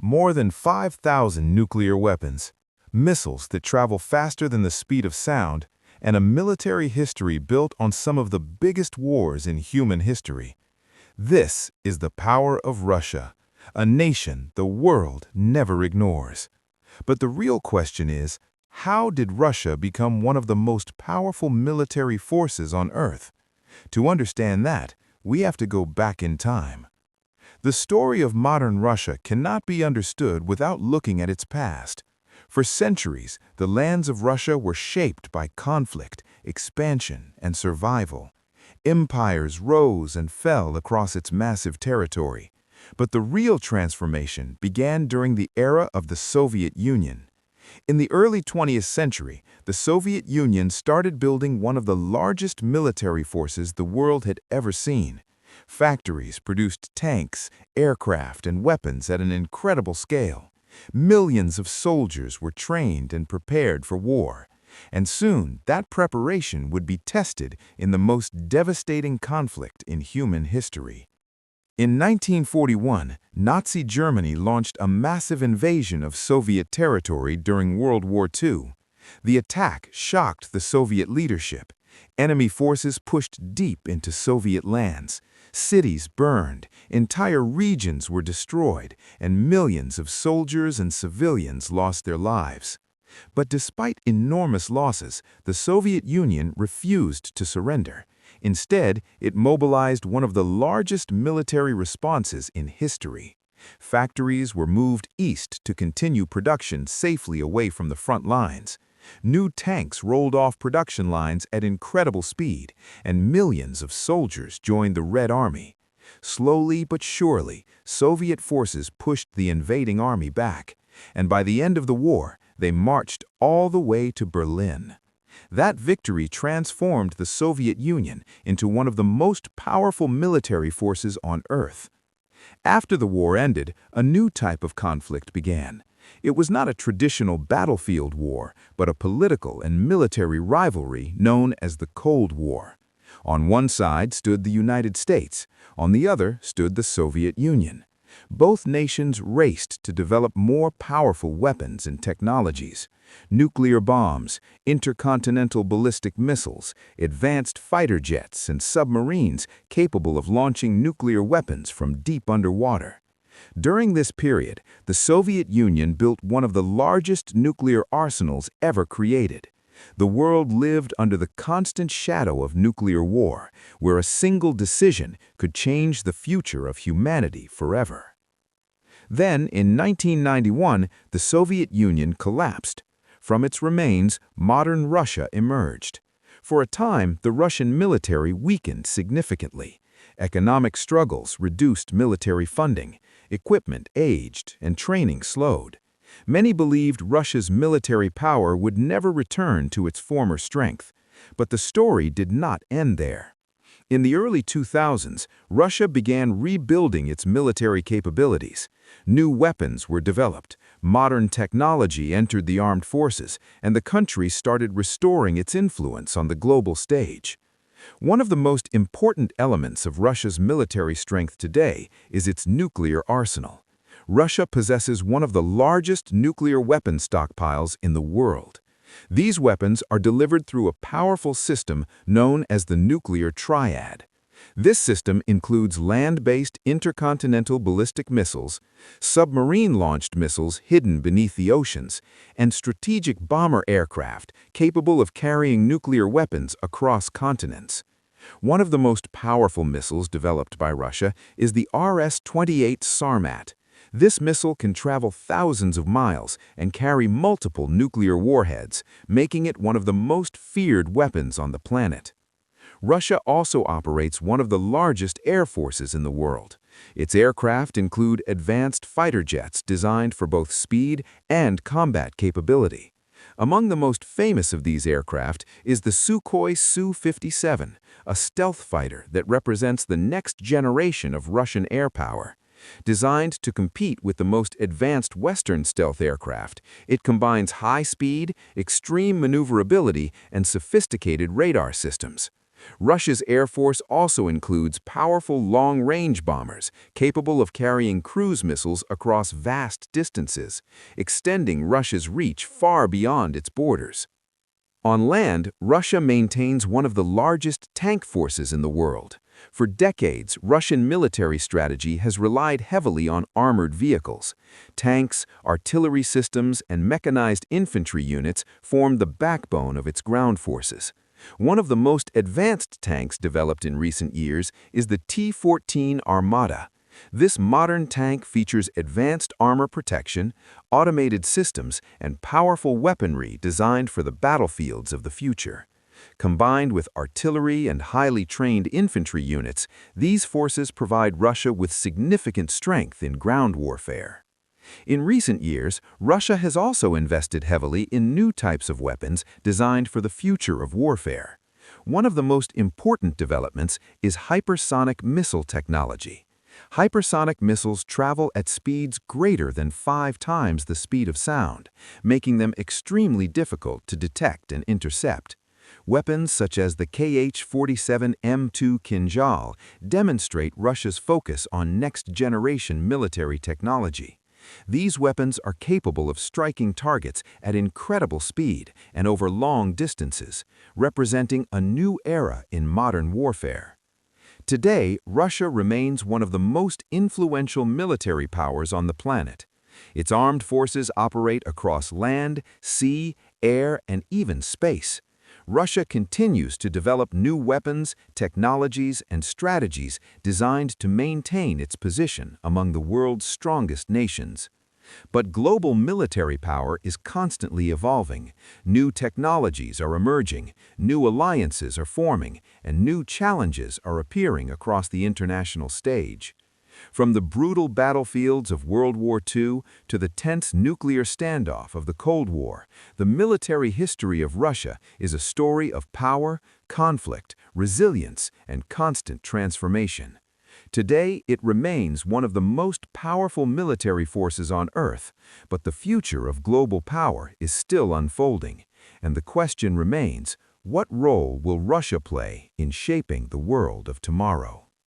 More than 5,000 nuclear weapons, missiles that travel faster than the speed of sound, and a military history built on some of the biggest wars in human history. This is the power of Russia, a nation the world never ignores. But the real question is, how did Russia become one of the most powerful military forces on Earth? To understand that, we have to go back in time. The story of modern Russia cannot be understood without looking at its past. For centuries, the lands of Russia were shaped by conflict, expansion, and survival. Empires rose and fell across its massive territory. But the real transformation began during the era of the Soviet Union. In the early 20th century, the Soviet Union started building one of the largest military forces the world had ever seen. Factories produced tanks, aircraft, and weapons at an incredible scale. Millions of soldiers were trained and prepared for war. And soon, that preparation would be tested in the most devastating conflict in human history. In 1941, Nazi Germany launched a massive invasion of Soviet territory during World War II. The attack shocked the Soviet leadership. Enemy forces pushed deep into Soviet lands. Cities burned, entire regions were destroyed, and millions of soldiers and civilians lost their lives. But despite enormous losses, the Soviet Union refused to surrender. Instead, it mobilized one of the largest military responses in history. Factories were moved east to continue production safely away from the front lines. New tanks rolled off production lines at incredible speed, and millions of soldiers joined the Red Army. Slowly but surely, Soviet forces pushed the invading army back, and by the end of the war, they marched all the way to Berlin. That victory transformed the Soviet Union into one of the most powerful military forces on Earth. After the war ended, a new type of conflict began. It was not a traditional battlefield war, but a political and military rivalry known as the Cold War. On one side stood the United States, on the other stood the Soviet Union. Both nations raced to develop more powerful weapons and technologies. Nuclear bombs, intercontinental ballistic missiles, advanced fighter jets, and submarines capable of launching nuclear weapons from deep underwater. During this period, the Soviet Union built one of the largest nuclear arsenals ever created. The world lived under the constant shadow of nuclear war, where a single decision could change the future of humanity forever. Then, in 1991, the Soviet Union collapsed. From its remains, modern Russia emerged. For a time, the Russian military weakened significantly. Economic struggles reduced military funding, equipment aged, and training slowed. Many believed Russia's military power would never return to its former strength. But the story did not end there. In the early 2000s, Russia began rebuilding its military capabilities. New weapons were developed, modern technology entered the armed forces, and the country started restoring its influence on the global stage. One of the most important elements of Russia's military strength today is its nuclear arsenal. Russia possesses one of the largest nuclear weapon stockpiles in the world. These weapons are delivered through a powerful system known as the nuclear triad. This system includes land-based intercontinental ballistic missiles, submarine-launched missiles hidden beneath the oceans, and strategic bomber aircraft capable of carrying nuclear weapons across continents. One of the most powerful missiles developed by Russia is the RS-28 Sarmat. This missile can travel thousands of miles and carry multiple nuclear warheads, making it one of the most feared weapons on the planet. Russia also operates one of the largest air forces in the world. Its aircraft include advanced fighter jets designed for both speed and combat capability. Among the most famous of these aircraft is the Sukhoi Su-57, a stealth fighter that represents the next generation of Russian air power. Designed to compete with the most advanced Western stealth aircraft, it combines high speed, extreme maneuverability, and sophisticated radar systems. Russia's Air Force also includes powerful long-range bombers capable of carrying cruise missiles across vast distances, extending Russia's reach far beyond its borders. On land, Russia maintains one of the largest tank forces in the world. For decades, Russian military strategy has relied heavily on armored vehicles. Tanks, artillery systems, and mechanized infantry units form the backbone of its ground forces. One of the most advanced tanks developed in recent years is the T-14 Armata. This modern tank features advanced armor protection, automated systems, and powerful weaponry designed for the battlefields of the future. Combined with artillery and highly trained infantry units, these forces provide Russia with significant strength in ground warfare. In recent years, Russia has also invested heavily in new types of weapons designed for the future of warfare. One of the most important developments is hypersonic missile technology. Hypersonic missiles travel at speeds greater than 5 times the speed of sound, making them extremely difficult to detect and intercept. Weapons such as the Kh-47M2 Kinjal demonstrate Russia's focus on next-generation military technology. These weapons are capable of striking targets at incredible speed and over long distances, representing a new era in modern warfare. Today, Russia remains one of the most influential military powers on the planet. Its armed forces operate across land, sea, air, and even space. Russia continues to develop new weapons, technologies, and strategies designed to maintain its position among the world's strongest nations. But global military power is constantly evolving. New technologies are emerging, new alliances are forming, and new challenges are appearing across the international stage. From the brutal battlefields of World War II to the tense nuclear standoff of the Cold War, the military history of Russia is a story of power, conflict, resilience, and constant transformation. Today, it remains one of the most powerful military forces on Earth, but the future of global power is still unfolding, and the question remains, what role will Russia play in shaping the world of tomorrow?